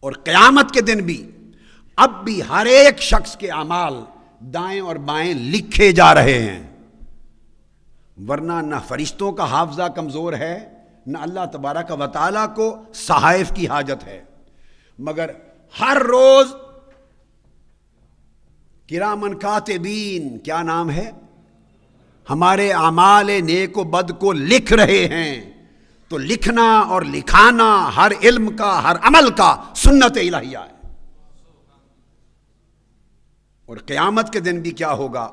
اور قیامت کے دن بھی اب بھی ہر ایک شخص کے اعمال دائیں اور بائیں لکھے جا رہے ہیں، ورنہ نہ فرشتوں کا حافظہ کمزور ہے، نہ اللہ تبارک و تعالیٰ کو صحائف کی حاجت ہے، مگر ہر روز کرامن کاتبین، کیا نام ہے، ہمارے اعمال نیک و بد کو لکھ رہے ہیں۔ تو لکھنا اور لکھانا ہر علم کا، ہر عمل کا سنت الہیہ ہے۔ اور قیامت کے دن بھی کیا ہوگا،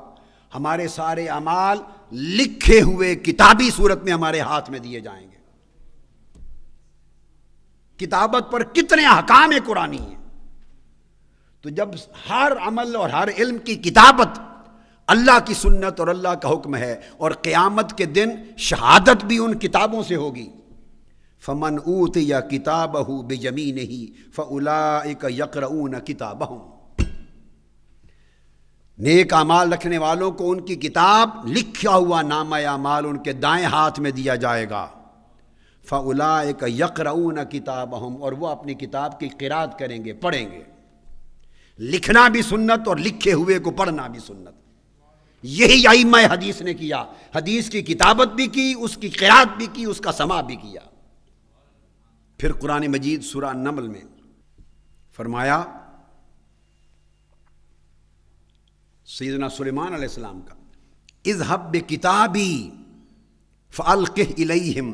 ہمارے سارے اعمال لکھے ہوئے کتابی صورت میں ہمارے ہاتھ میں دیے جائیں گے۔ کتابت پر کتنے احکام قرآنی ہیں، تو جب ہر عمل اور ہر علم کی کتابت اللہ کی سنت اور اللہ کا حکم ہے، اور قیامت کے دن شہادت بھی ان کتابوں سے ہوگی۔ فمن اوتی کتابہ بیمینہ فاولئک یقرؤون کتابہم، نیک اعمال رکھنے والوں کو ان کی کتاب لکھا ہوا نامہ اعمال ان کے دائیں ہاتھ میں دیا جائے گا۔ فاولئک یقرؤون کتابہم، اور وہ اپنی کتاب کی قرات کریں گے، پڑھیں گے۔ لکھنا بھی سنت اور لکھے ہوئے کو پڑھنا بھی سنت، یہی ائمہ حدیث نے کیا۔ حدیث کی کتابت بھی کی، اس کی قرات بھی کی، اس کا سماع بھی کیا۔ پھر قرآن مجید سورہ نمل میں فرمایا سیدنا سلیمان علیہ السلام کا، اذهب بکتابی فالقہ الیہم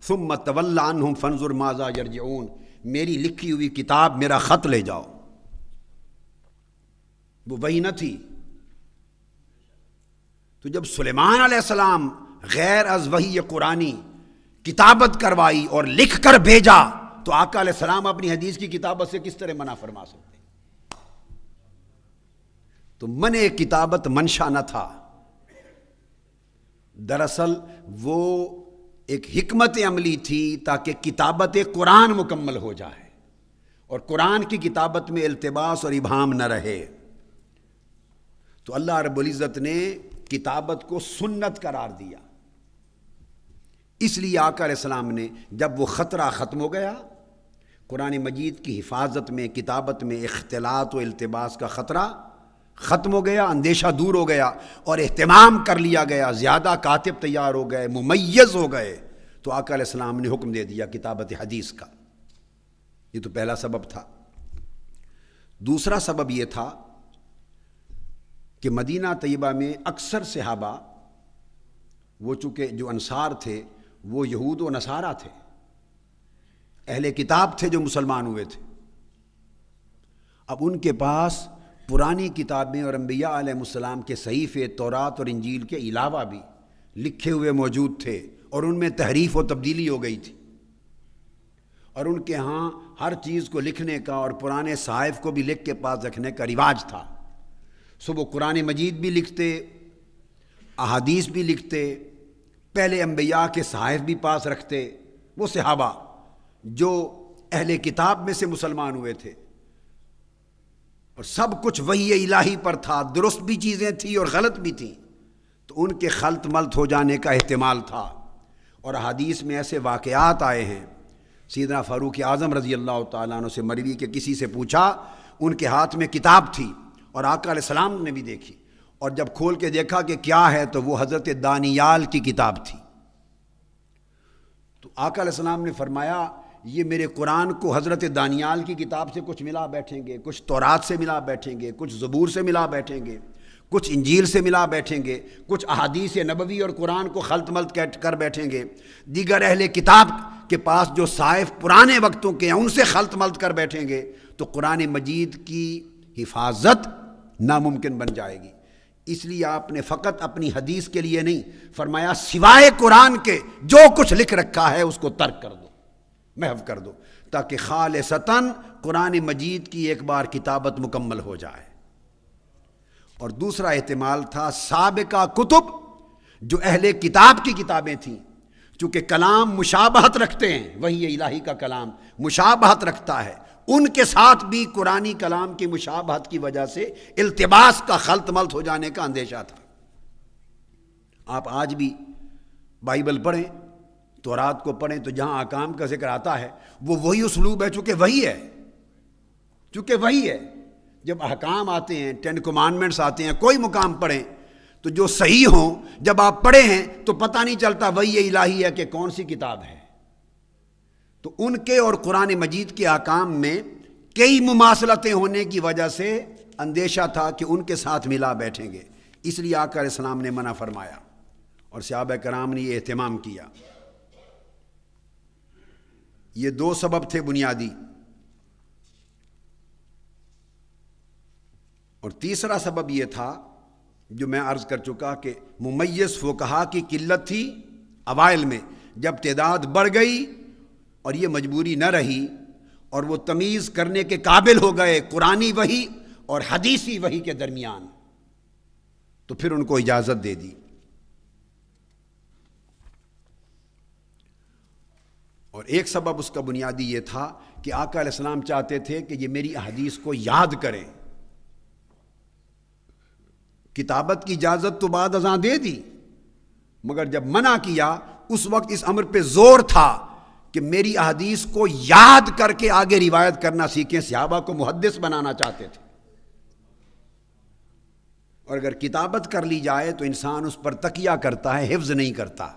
ثم تول عنہم فانظر ماذا یرجعون، میری لکھی ہوئی کتاب، میرا خط لے جاؤ۔ وہ وہی نہ تھی، تو جب سلیمان علیہ السلام غیر از وحی قرآنی کتابت کروائی اور لکھ کر بھیجا، تو آقا علیہ السلام اپنی حدیث کی کتابت سے کس طرح منع فرما سکتے؟ تو منع کتابت منشا نہ تھا، دراصل وہ ایک حکمت عملی تھی تاکہ کتابت قرآن مکمل ہو جائے اور قرآن کی کتابت میں التباس اور ابہام نہ رہے۔ تو اللہ رب العزت نے کتابت کو سنت قرار دیا، اس لیے آقا علیہ السلام نے جب وہ خطرہ ختم ہو گیا، قرآن مجید کی حفاظت میں، کتابت میں اختلاط و التباس کا خطرہ ختم ہو گیا، اندیشہ دور ہو گیا اور اہتمام کر لیا گیا، زیادہ کاتب تیار ہو گئے، ممیز ہو گئے، تو آقا علیہ السلام نے حکم دے دیا کتابت حدیث کا۔ یہ تو پہلا سبب تھا۔ دوسرا سبب یہ تھا کہ مدینہ طیبہ میں اکثر صحابہ، وہ چونکہ جو انصار تھے وہ یہود و نصارہ تھے، اہل کتاب تھے جو مسلمان ہوئے تھے، اب ان کے پاس پرانی کتابیں اور انبیاء علیہ السلام کے صحیفے تورات اور انجیل کے علاوہ بھی لکھے ہوئے موجود تھے، اور ان میں تحریف و تبدیلی ہو گئی تھی، اور ان کے ہاں ہر چیز کو لکھنے کا اور پرانے صحائف کو بھی لکھ کے پاس رکھنے کا رواج تھا۔ سو وہ قرآن مجید بھی لکھتے، احادیث بھی لکھتے، پہلے انبیاء کے صحائف بھی پاس رکھتے، وہ صحابہ جو اہل کتاب میں سے مسلمان ہوئے تھے، اور سب کچھ وحی الہی پر تھا، درست بھی چیزیں تھیں اور غلط بھی تھیں، تو ان کے خلط ملط ہو جانے کا احتمال تھا۔ اور احادیث میں ایسے واقعات آئے ہیں، سیدنا فاروق اعظم رضی اللہ تعالیٰ عنہ سے مروی کہ کسی سے پوچھا، ان کے ہاتھ میں کتاب تھی اور آقا علیہ السلام نے بھی دیکھی، اور جب کھول کے دیکھا کہ کیا ہے تو وہ حضرت دانیال کی کتاب تھی۔ تو آقا علیہ السلام نے فرمایا یہ میرے قرآن کو حضرت دانیال کی کتاب سے کچھ ملا بیٹھیں گے، کچھ تورات سے ملا بیٹھیں گے، کچھ زبور سے ملا بیٹھیں گے، کچھ انجیل سے ملا بیٹھیں گے، کچھ احادیث نبوی اور قرآن کو خلط ملط کر بیٹھیں گے، دیگر اہل کتاب کے پاس جو صحائف پرانے وقتوں کے ہیں ان سے خلط ملط کر بیٹھیں گے، تو قرآن مجید کی حفاظت ناممکن بن جائے گی۔ اس لیے آپ نے فقط اپنی حدیث کے لیے نہیں فرمایا، سوائے قرآن کے جو کچھ لکھ رکھا ہے اس کو ترک کر دو، محو کر دو، تاکہ خالصتاً قرآن مجید کی ایک بار کتابت مکمل ہو جائے۔ اور دوسرا احتمال تھا سابقہ کتب جو اہل کتاب کی کتابیں تھیں، چونکہ کلام مشابہت رکھتے ہیں، وحی الہی کا کلام مشابہت رکھتا ہے، ان کے ساتھ بھی قرآنی کلام کی مشابہت کی وجہ سے التباس کا خلط ملط ہو جانے کا اندیشہ تھا۔ آپ آج بھی بائبل پڑھیں، تورات کو پڑھیں، تو جہاں احکام کا ذکر آتا ہے وہ وہی اسلوب ہے، چونکہ وہی ہے، چونکہ وہی ہے، جب احکام آتے ہیں، 10 کمانڈمنٹس آتے ہیں، کوئی مقام پڑھیں تو جو صحیح ہوں، جب آپ پڑھے ہیں تو پتہ نہیں چلتا وحی الہی ہے کہ کون سی کتاب ہے۔ تو ان کے اور قرآن مجید کے احکام میں کئی مماثلتیں ہونے کی وجہ سے اندیشہ تھا کہ ان کے ساتھ ملا بیٹھیں گے، اس لیے آقا علیہ السلام نے منع فرمایا اور صحابہ کرام نے یہ اہتمام کیا۔ یہ 2 سبب تھے بنیادی، اور تیسرا سبب یہ تھا جو میں عرض کر چکا کہ ممیز فقہا کی قلت تھی اوائل میں، جب تعداد بڑھ گئی اور یہ مجبوری نہ رہی اور وہ تمیز کرنے کے قابل ہو گئے قرآنی وحی اور حدیثی وحی کے درمیان، تو پھر ان کو اجازت دے دی۔ اور ایک سبب اس کا بنیادی یہ تھا کہ آقا علیہ السلام چاہتے تھے کہ یہ میری احادیث کو یاد کریں۔ کتابت کی اجازت تو بعد ازاں دے دی، مگر جب منع کیا اس وقت اس امر پہ زور تھا کہ میری احادیث کو یاد کر کے آگے روایت کرنا سیکھیں۔ صحابہ کو محدث بنانا چاہتے تھے، اور اگر کتابت کر لی جائے تو انسان اس پر تکیہ کرتا ہے، حفظ نہیں کرتا۔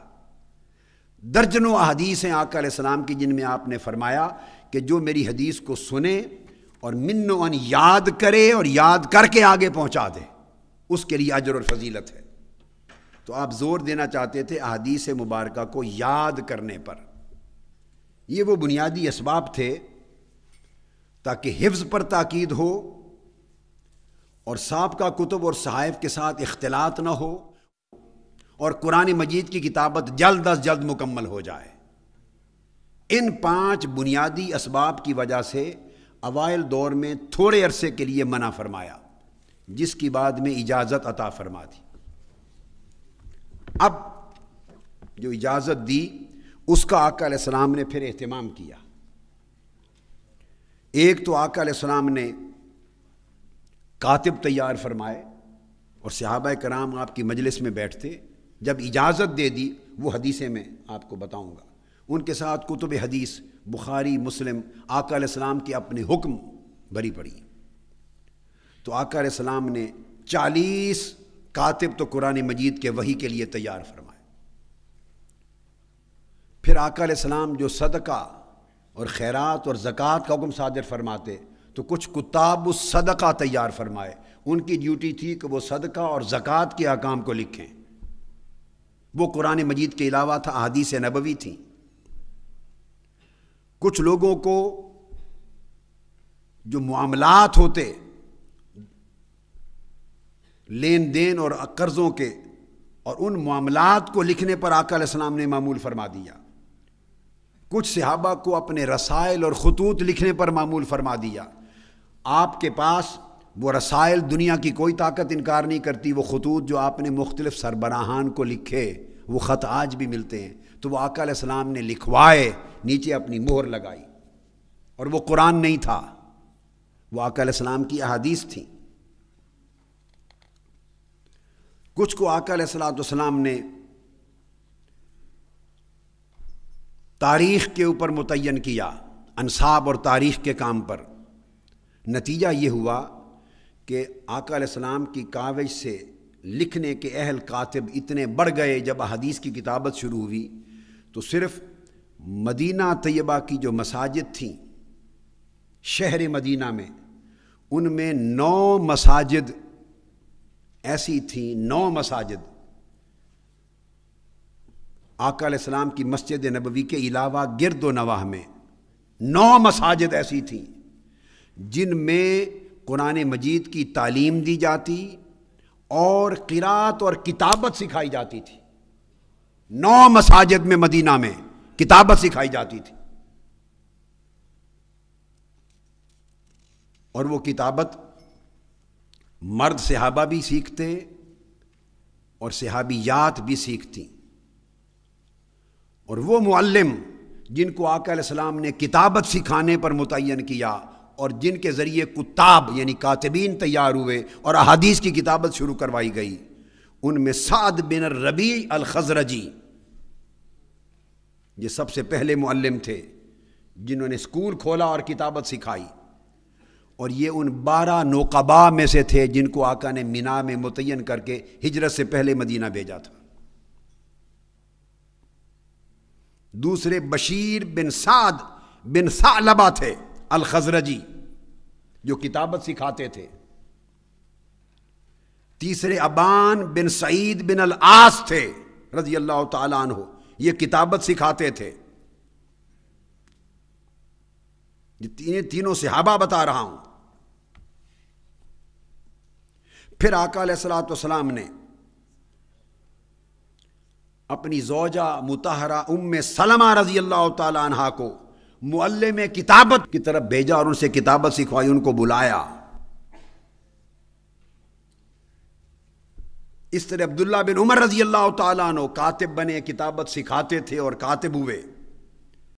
درجنوں احادیث ہیں آقا علیہ السلام کی جن میں آپ نے فرمایا کہ جو میری حدیث کو سنے اور من و ان یاد کرے اور یاد کر کے آگے پہنچا دے، اس کے لیے اجر اور فضیلت ہے۔ تو آپ زور دینا چاہتے تھے احادیث مبارکہ کو یاد کرنے پر۔ یہ وہ بنیادی اسباب تھے تاکہ حفظ پر تاکید ہو اور سابقہ کتب اور صحائف کے ساتھ اختلاط نہ ہو، اور قرآن مجید کی کتابت جلد از جلد مکمل ہو جائے۔ ان 5 بنیادی اسباب کی وجہ سے اوائل دور میں تھوڑے عرصے کے لیے منع فرمایا، جس کی بعد میں اجازت عطا فرما دی۔ اب جو اجازت دی اس کا آقا علیہ السلام نے پھر اہتمام کیا۔ ایک تو آقا علیہ السلام نے کاتب تیار فرمائے، اور صحابہ کرام آپ کی مجلس میں بیٹھتے، جب اجازت دے دی وہ حدیثیں میں آپ کو بتاؤں گا، ان کے ساتھ کتب حدیث بخاری مسلم آقا علیہ السلام کے اپنے حکم بھری پڑی۔ تو آقا علیہ السلام نے 40 کاتب تو قرآن مجید کے وحی کے لیے تیار فرمائے۔ پھر آقا علیہ السلام جو صدقہ اور خیرات اور زکوٰۃ کا حکم صادر فرماتے تو کچھ کتاب الصدقہ تیار فرمائے، ان کی ڈیوٹی تھی کہ وہ صدقہ اور زکوٰۃ کے احکام کو لکھیں۔ وہ قرآن مجید کے علاوہ تھا، احادیث نبوی تھیں۔ کچھ لوگوں کو جو معاملات ہوتے لین دین اور قرضوں کے، اور ان معاملات کو لکھنے پر آقا علیہ السلام نے معمول فرما دیا۔ کچھ صحابہ کو اپنے رسائل اور خطوط لکھنے پر معمول فرما دیا۔ آپ کے پاس وہ رسائل دنیا کی کوئی طاقت انکار نہیں کرتی، وہ خطوط جو آپ نے مختلف سربراہان کو لکھے، وہ خط آج بھی ملتے ہیں، تو وہ آقا علیہ السلام نے لکھوائے، نیچے اپنی مہر لگائی، اور وہ قرآن نہیں تھا، وہ آقا علیہ السلام کی احادیث تھیں۔ کچھ کو آقا علیہ السلام نے تاریخ کے اوپر متعین کیا، انساب اور تاریخ کے کام پر۔ نتیجہ یہ ہوا کہ آقا علیہ السلام کی کاوش سے لکھنے کے اہل کاتب اتنے بڑھ گئے۔ جب حدیث کی کتابت شروع ہوئی تو صرف مدینہ طیبہ کی جو مساجد تھیں شہر مدینہ میں، ان میں 9 مساجد ایسی تھیں، 9 مساجد آقا علیہ السلام کی مسجد نبوی کے علاوہ گرد و نواح میں 9 مساجد ایسی تھیں جن میں قرآن مجید کی تعلیم دی جاتی اور قرات اور کتابت سکھائی جاتی تھی۔ 9 مساجد میں مدینہ میں کتابت سکھائی جاتی تھی، اور وہ کتابت مرد صحابہ بھی سیکھتے اور صحابیات بھی سیکھتی، اور وہ معلم جن کو آقا علیہ السلام نے کتابت سکھانے پر متعین کیا اور جن کے ذریعے کتاب یعنی کاتبین تیار ہوئے اور احادیث کی کتابت شروع کروائی گئی، ان میں سعد بن الربیع الخزرجی یہ سب سے پہلے معلم تھے جنہوں نے اسکول کھولا اور کتابت سکھائی، اور یہ ان 12 نقباء میں سے تھے جن کو آقا نے مینا میں متعین کر کے ہجرت سے پہلے مدینہ بھیجا تھا۔ دوسرے بشیر بن سعد بن ثعلبہ تھے الخزرجی، جو کتابت سکھاتے تھے۔ تیسرے ابان بن سعید بن العاص تھے رضی اللہ تعالیٰ عنہ، یہ کتابت سکھاتے تھے۔ یہ تینوں صحابہ بتا رہا ہوں۔ پھر آقا علیہ الصلوۃ والسلام نے اپنی زوجہ مطہرہ ام سلمہ رضی اللہ تعالی عنہا کو معلم کتابت کی طرف بھیجا اور ان سے کتابت سکھوائی، ان کو بلایا۔ اس طرح عبداللہ بن عمر رضی اللہ تعالیٰ عنہ کاتب بنے، کتابت سکھاتے تھے اور کاتب ہوئے۔